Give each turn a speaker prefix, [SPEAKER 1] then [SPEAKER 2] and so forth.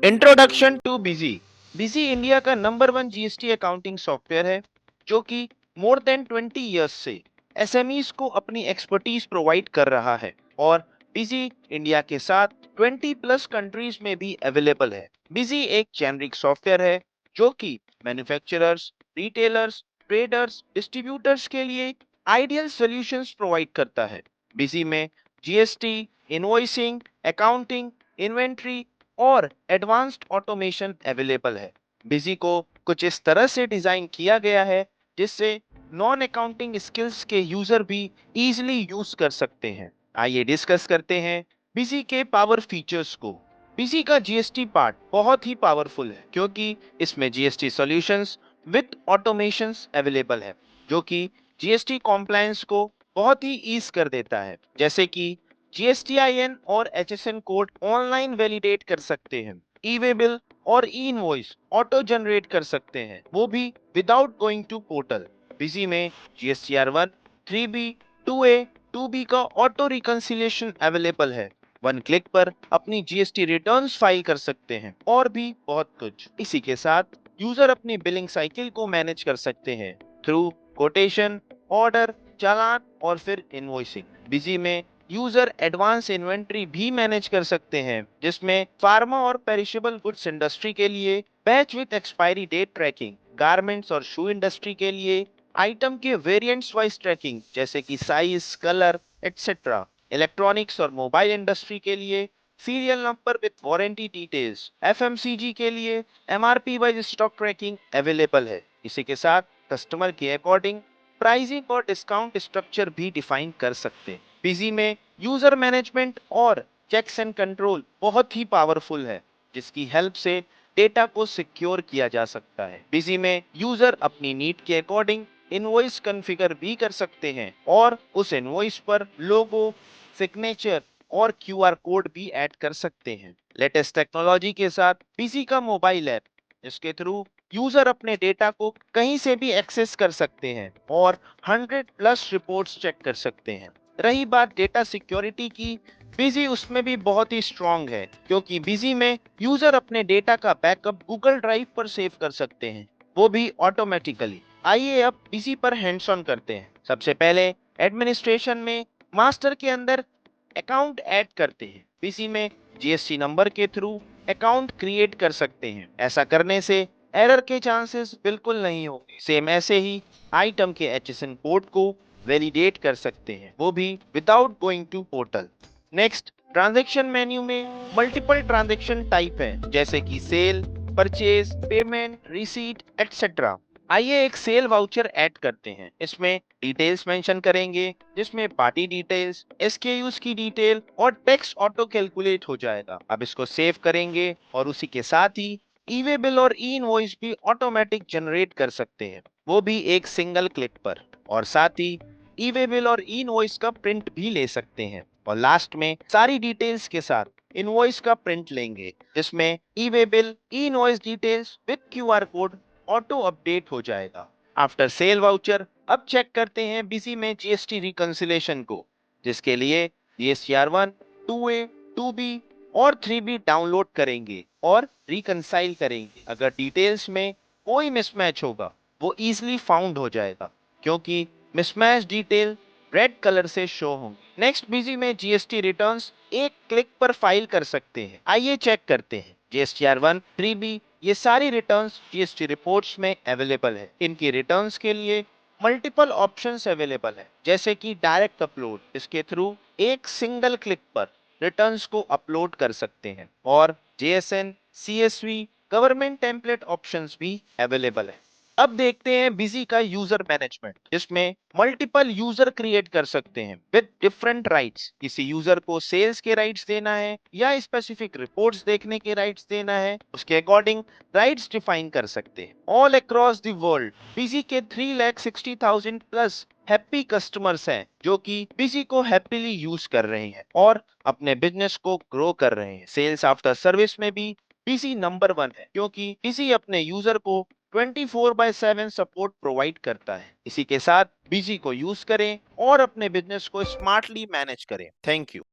[SPEAKER 1] Introduction to Busy. Busy India का number one GST accounting software है जो कि मोर देन 20 इयर्स से एसएमईज को अपनी एक्सपर्टीज प्रोवाइड कर रहा है और बिजी इंडिया के साथ 20 प्लस कंट्रीज में भी अवेलेबल है। बिजी एक जेनरिक सॉफ्टवेयर है जो कि मैन्युफैक्चरर्स, रिटेलर्स, ट्रेडर्स, डिस्ट्रीब्यूटर्स के लिए आइडियल सॉल्यूशंस प्रोवाइड करता है। बिजी में जीएसटी, इनवॉइसिंग, अकाउंटिंग, इन्वेंट्री और एडवांस्ड ऑटोमेशन अवेलेबल है। बिजी को कुछ इस तरह से डिजाइन किया गया है जिससे नॉन अकाउंटिंग स्किल्स के यूजर भी इजीली यूज कर सकते हैं। आइए डिस्कस करते हैं बिजी के पावर फीचर्स को। बिजी का जीएसटी पार्ट बहुत ही पावरफुल है क्योंकि इसमें GST solutions with automations available है जो कि जीएसटी कॉम्प्लायंस को बहुत ही ईज कर देता है। जैसे कि जीएसटीआईएन और एचएसएन कोड ऑनलाइन वैलिडेट कर सकते हैं, ई वे बिल और ई इनवॉइस ऑटो जनरेट कर सकते हैं, वो भी without going to portal. Busy में जीएसटीआर 1, 3B, 2A, 2B का ऑटो रिकंसिलिएशन अवेलेबल है। वन क्लिक पर अपनी जीएसटी रिटर्न्स फाइल कर सकते हैं और भी बहुत कुछ। इसी के साथ यूजर अपनी बिलिंग साइकिल को मैनेज कर सकते हैं थ्रू कोटेशन, ऑर्डर, चालान और फिर इनवॉइसिंग। बिजी में यूजर एडवांस इन्वेंट्री भी मैनेज कर सकते हैं जिसमें फार्मा और पेरिशेबल गुड्स इंडस्ट्री के लिए batch with expiry date tracking, garments और शू इंडस्ट्री के लिए आइटम के वेरिएंट्स वाइज ट्रैकिंग जैसे कि साइज, कलर एक्सेट्रा, इलेक्ट्रॉनिक्स और मोबाइल इंडस्ट्री के लिए serial number with warranty details, FMCG के लिए MRP wise stock tracking available है। इसी के साथ कस्टमर के अकॉर्डिंग प्राइसिंग और डिस्काउंट स्ट्रक्चर भी डिफाइन कर सकते हैं। बिजी में यूजर मैनेजमेंट और चेक्स एंड कंट्रोल बहुत ही पावरफुल है जिसकी हेल्प से डेटा को सिक्योर किया जा सकता है। बिजी में यूजर अपनी नीड के अकॉर्डिंग इनवॉइस कॉन्फ़िगर भी कर सकते हैं और उस इनवॉइस पर लोगो, सिग्नेचर और क्यूआर कोड भी ऐड कर सकते हैं। लेटेस्ट टेक्नोलॉजी के साथ बिजी का मोबाइल ऐप जिसके थ्रू यूजर अपने डेटा को कहीं से भी एक्सेस कर सकते हैं और 100 प्लस रिपोर्ट्स चेक कर सकते हैं। रही बात डेटा सिक्योरिटी की, बिजी उसमें भी बहुत ही स्ट्रांग है क्योंकि बिजी में यूजर अपने डेटा का बैकअप गूगल ड्राइव पर सेव कर सकते हैं, वो भी ऑटोमेटिकली। आइए अब बिजी पर हैंड्स ऑन करते हैं। सबसे पहले एडमिनिस्ट्रेशन में मास्टर के अंदर अकाउंट ऐड करते हैं। बिजी में जीएसटी नंबर के थ्रू अकाउंट क्रिएट कर सकते हैं। ऐसा करने से एरर के चांसेस बिल्कुल नहीं होंगे। सेम ऐसे ही आइटम के एचएसएन कोड को वैलिडेट कर सकते हैं, वो भी without going to portal. Next, transaction menu में मल्टीपल ट्रांजैक्शन टाइप है जैसे कि sale, purchase, payment, receipt etcetera. आइए एक सेल वाउचर ऐड करते हैं। इसमें डिटेल्स मेंशन करेंगे जिसमें पार्टी डिटेल्स, एसकेयूज की डिटेल और टैक्स ऑटो कैलकुलेट हो जाएगा। अब इसको सेव करेंगे और उसी के साथ ही ई वे बिल और ई इनवॉइस भी ऑटोमेटिक जनरेट कर सकते हैं, वो भी एक सिंगल क्लिक पर। और साथ ही ई वे बिल और ई इनवॉइस का प्रिंट भी ले सकते हैं। और लास्ट में सारी डिटेल्स के साथ इनवॉइस का प्रिंट लेंगे जिसमें E way bill, E invoice details with QR code auto update हो जाएगा। आफ्टर सेल वाउचर अब चेक करते हैं बिजी में जीएसटी रिकंसिलेशन को, जिसके लिए जीएसटीआर 1, 2A, 2B और 3B डाउनलोड करेंगे और रिकंसाइल करेंगे। अगर डिटेल्स में कोई मिसमैच होगा वो इजीली फाउंड हो जाएगा क्योंकि मिसमैच डिटेल रेड कलर से शो होंगे। नेक्स्ट, बिजी में जीएसटी रिटर्न्स एक क्लिक पर फाइल कर सकते हैं। आइए चेक करते हैं। जीएसटीआर 1, 3B ये सारी रिटर्न्स जीएसटी रिपोर्ट्स में अवेलेबल है। इनकी रिटर्न्स के लिए मल्टीपल ऑप्शंस अवेलेबल है जैसे कि डायरेक्ट अपलोड, इसके थ्रू एक सिंगल क्लिक पर रिटर्न्स को अपलोड कर सकते हैं। और JSON, CSV, government template options भी अवेलेबल है। अब देखते हैं बिजी का यूजर मैनेजमेंट, जिसमें मल्टीपल यूजर क्रिएट कर सकते हैं विद डिफरेंट राइट्स। किसी यूजर को सेल्स के राइट्स देना है या स्पेसिफिक रिपोर्ट्स देखने के राइट्स देना है, उसके अकॉर्डिंग राइट्स डिफाइन कर सकते हैं। All across the world busy के 3,60,000 प्लस हैप्पी कस्टमर्स हैं जो कि बिजी को हैप्पीली यूज कर रहे हैं और अपने बिजनेस को ग्रो कर रहे हैं। सेल्स आफ्टर सर्विस में भी बिजी नंबर 1 है क्योंकि बिजी अपने यूजर को 24/7 सपोर्ट प्रोवाइड करता है। इसी के साथ बिजी को यूज करें और अपने बिजनेस को स्मार्टली मैनेज करें। Thank you.